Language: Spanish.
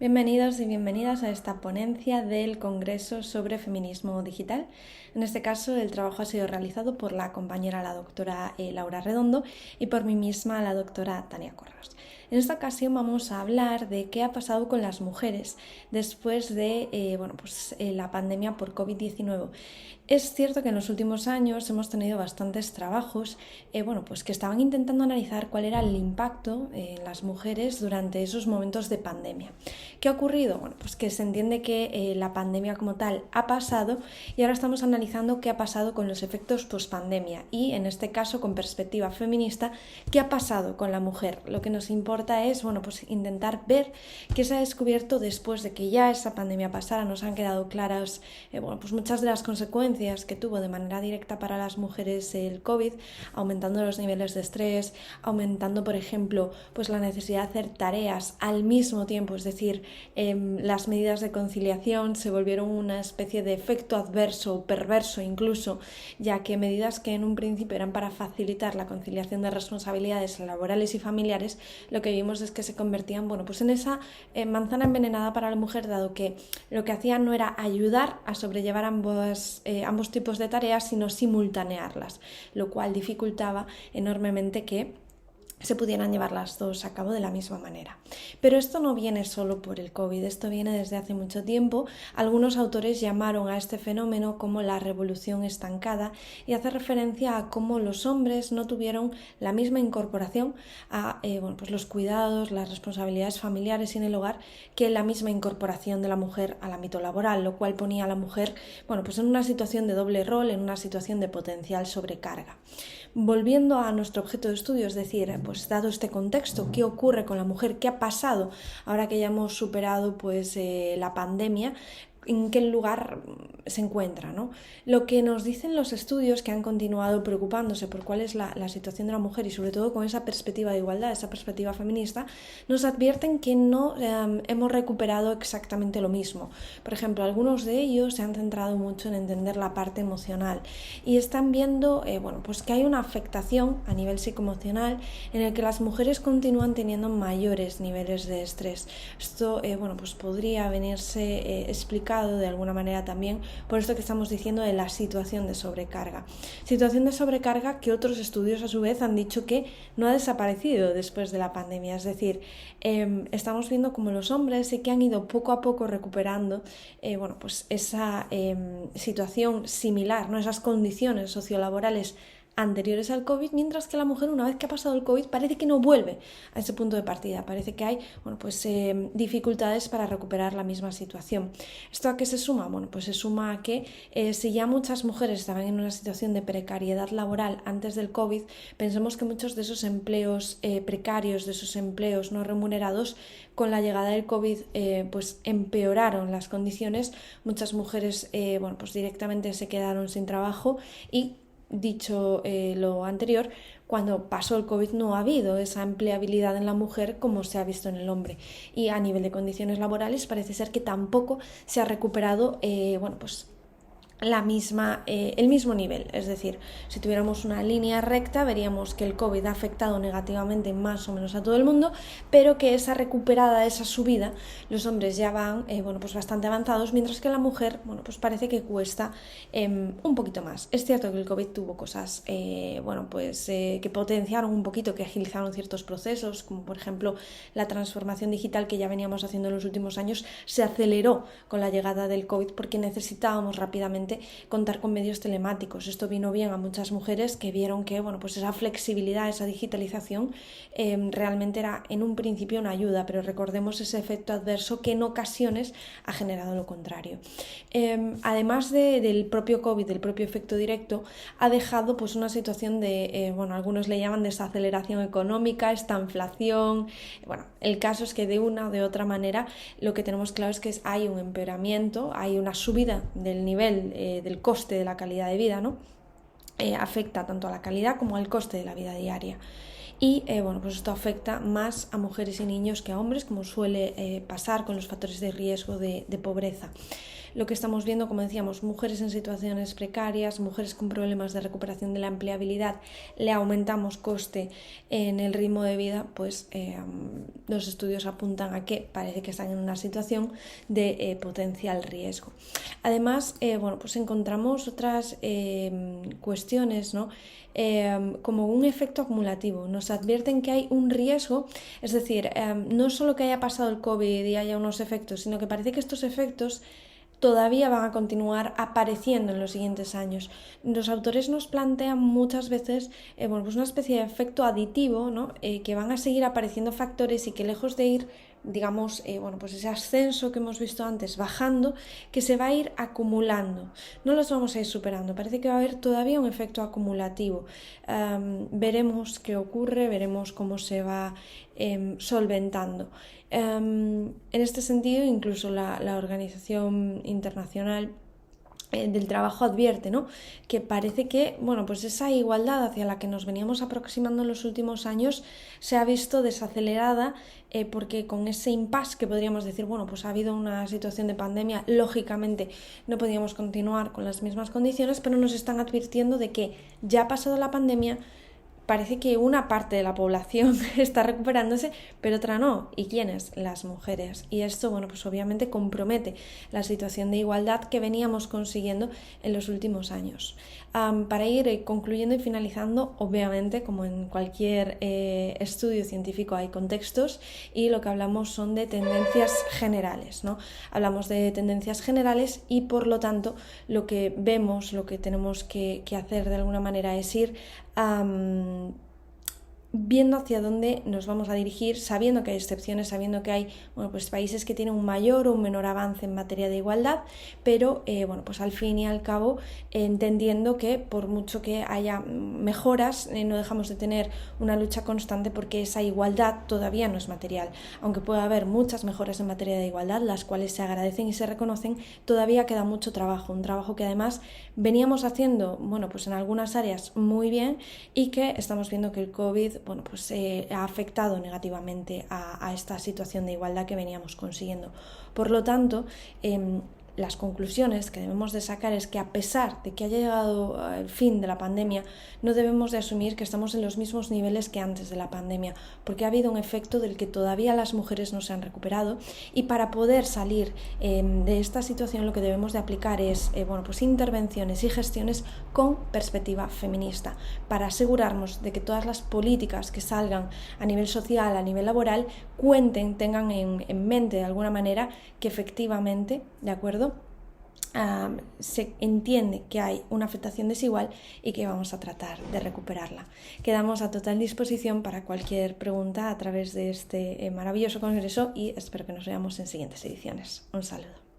Bienvenidos y bienvenidas a esta ponencia del Congreso sobre Feminismo Digital. En este caso, el trabajo ha sido realizado por la compañera la doctora Laura Redondo y por mí misma, la doctora Tania Corrales. En esta ocasión vamos a hablar de qué ha pasado con las mujeres después de la pandemia por COVID-19. Es cierto que en los últimos años hemos tenido bastantes trabajos que estaban intentando analizar cuál era el impacto en las mujeres durante esos momentos de pandemia. ¿Qué ha ocurrido? Bueno, pues que se entiende que la pandemia como tal ha pasado y ahora estamos analizando qué ha pasado con los efectos post-pandemia y, en este caso, con perspectiva feminista, qué ha pasado con la mujer. Lo que nos importa es intentar ver qué se ha descubierto después de que ya esa pandemia pasara. Nos han quedado claras muchas de las consecuencias que tuvo de manera directa para las mujeres el COVID, aumentando los niveles de estrés, aumentando, por ejemplo, la necesidad de hacer tareas al mismo tiempo, es decir, las medidas de conciliación se volvieron una especie de efecto adverso o perverso incluso, ya que medidas que en un principio eran para facilitar la conciliación de responsabilidades laborales y familiares, lo que vimos es que se convertían en esa manzana envenenada para la mujer, dado que lo que hacían no era ayudar a sobrellevar ambos tipos de tareas, sino simultanearlas, lo cual dificultaba enormemente que se pudieran llevar las dos a cabo de la misma manera. Pero esto no viene solo por el COVID, esto viene desde hace mucho tiempo. Algunos autores llamaron a este fenómeno como la revolución estancada y hace referencia a cómo los hombres no tuvieron la misma incorporación a los cuidados, las responsabilidades familiares y en el hogar que la misma incorporación de la mujer al ámbito laboral, lo cual ponía a la mujer en una situación de doble rol, en una situación de potencial sobrecarga. Volviendo a nuestro objeto de estudio, es decir, dado este contexto, ¿qué ocurre con la mujer? ¿Qué ha pasado ahora que ya hemos superado la pandemia? ¿En qué lugar se encuentra, ¿no? Lo que nos dicen los estudios que han continuado preocupándose por cuál es la situación de la mujer y sobre todo con esa perspectiva de igualdad, esa perspectiva feminista, nos advierten que no hemos recuperado exactamente lo mismo. Por ejemplo, algunos de ellos se han centrado mucho en entender la parte emocional y están viendo que hay una afectación a nivel psicoemocional en el que las mujeres continúan teniendo mayores niveles de estrés. Esto podría venirse explicado de alguna manera también por esto que estamos diciendo de la situación de sobrecarga. Situación de sobrecarga que otros estudios a su vez han dicho que no ha desaparecido después de la pandemia, es decir, estamos viendo como los hombres sí que han ido poco a poco recuperando esa situación similar, ¿no? Esas condiciones sociolaborales anteriores al COVID, mientras que la mujer, una vez que ha pasado el COVID, parece que no vuelve a ese punto de partida, parece que hay dificultades para recuperar la misma situación. ¿Esto a qué se suma? Se suma a que si ya muchas mujeres estaban en una situación de precariedad laboral antes del COVID, pensemos que muchos de esos empleos precarios, de esos empleos no remunerados, con la llegada del COVID empeoraron las condiciones. Muchas mujeres directamente se quedaron sin trabajo y, dicho lo anterior, cuando pasó el COVID no ha habido esa empleabilidad en la mujer como se ha visto en el hombre, y a nivel de condiciones laborales parece ser que tampoco se ha recuperado el mismo nivel. Es decir, si tuviéramos una línea recta veríamos que el COVID ha afectado negativamente más o menos a todo el mundo, pero que esa recuperada, esa subida, los hombres ya van bastante avanzados, mientras que la mujer parece que cuesta un poquito más. Es cierto que el COVID tuvo cosas que potenciaron un poquito, que agilizaron ciertos procesos, como por ejemplo la transformación digital que ya veníamos haciendo en los últimos años, se aceleró con la llegada del COVID porque necesitábamos rápidamente contar con medios telemáticos. Esto vino bien a muchas mujeres que vieron que esa flexibilidad, esa digitalización realmente era en un principio una ayuda, pero recordemos ese efecto adverso que en ocasiones ha generado lo contrario. Además del propio COVID, del propio efecto directo, ha dejado una situación de, algunos le llaman desaceleración económica, estanflación. El caso es que de una o de otra manera lo que tenemos claro es que hay un empeoramiento, hay una subida del nivel del coste de la calidad de vida, ¿no? Afecta tanto a la calidad como al coste de la vida diaria. y pues esto afecta más a mujeres y niños que a hombres, como suele pasar con los factores de riesgo de pobreza. Lo que estamos viendo, como decíamos, mujeres en situaciones precarias, mujeres con problemas de recuperación de la empleabilidad, le aumentamos coste en el ritmo de vida, pues los estudios apuntan a que parece que están en una situación de potencial riesgo. Además, pues encontramos otras cuestiones, ¿no? Como un efecto acumulativo. Nos advierten que hay un riesgo, es decir, no solo que haya pasado el COVID y haya unos efectos, sino que parece que estos efectos todavía van a continuar apareciendo en los siguientes años. Los autores nos plantean muchas veces pues una especie de efecto aditivo, ¿no? Que van a seguir apareciendo factores y que lejos de ir, digamos, pues ese ascenso que hemos visto antes bajando, que se va a ir acumulando. No los vamos a ir superando. Parece que va a haber todavía un efecto acumulativo. Veremos qué ocurre, veremos cómo se va solventando. En este sentido, incluso la Organización Internacional del Trabajo advierte, ¿no? Que parece que pues esa igualdad hacia la que nos veníamos aproximando en los últimos años se ha visto desacelerada porque con ese impasse que podríamos decir, pues ha habido una situación de pandemia, lógicamente no podíamos continuar con las mismas condiciones, pero nos están advirtiendo de que ya ha pasado la pandemia, parece que una parte de la población está recuperándose, pero otra no. ¿Y quiénes? Las mujeres. Y esto, pues obviamente compromete la situación de igualdad que veníamos consiguiendo en los últimos años. Para ir concluyendo y finalizando, obviamente, como en cualquier estudio científico hay contextos y lo que hablamos son de tendencias generales, ¿no? Hablamos de tendencias generales y, por lo tanto, lo que vemos, lo que tenemos que hacer de alguna manera es ir viendo hacia dónde nos vamos a dirigir, sabiendo que hay excepciones, sabiendo que hay pues países que tienen un mayor o un menor avance en materia de igualdad, pero pues al fin y al cabo entendiendo que por mucho que haya mejoras, no dejamos de tener una lucha constante porque esa igualdad todavía no es material. Aunque pueda haber muchas mejoras en materia de igualdad, las cuales se agradecen y se reconocen, todavía queda mucho trabajo, un trabajo que además veníamos haciendo pues en algunas áreas muy bien y que estamos viendo que el COVID pues ha afectado negativamente a esta situación de igualdad que veníamos consiguiendo. Por lo tanto, las conclusiones que debemos de sacar es que a pesar de que haya llegado el fin de la pandemia, no debemos de asumir que estamos en los mismos niveles que antes de la pandemia, porque ha habido un efecto del que todavía las mujeres no se han recuperado y para poder salir de esta situación lo que debemos de aplicar es pues intervenciones y gestiones con perspectiva feminista para asegurarnos de que todas las políticas que salgan a nivel social, a nivel laboral, tengan en mente de alguna manera que efectivamente, ¿de acuerdo?, se entiende que hay una afectación desigual y que vamos a tratar de recuperarla. Quedamos a total disposición para cualquier pregunta a través de este maravilloso congreso y espero que nos veamos en siguientes ediciones. Un saludo.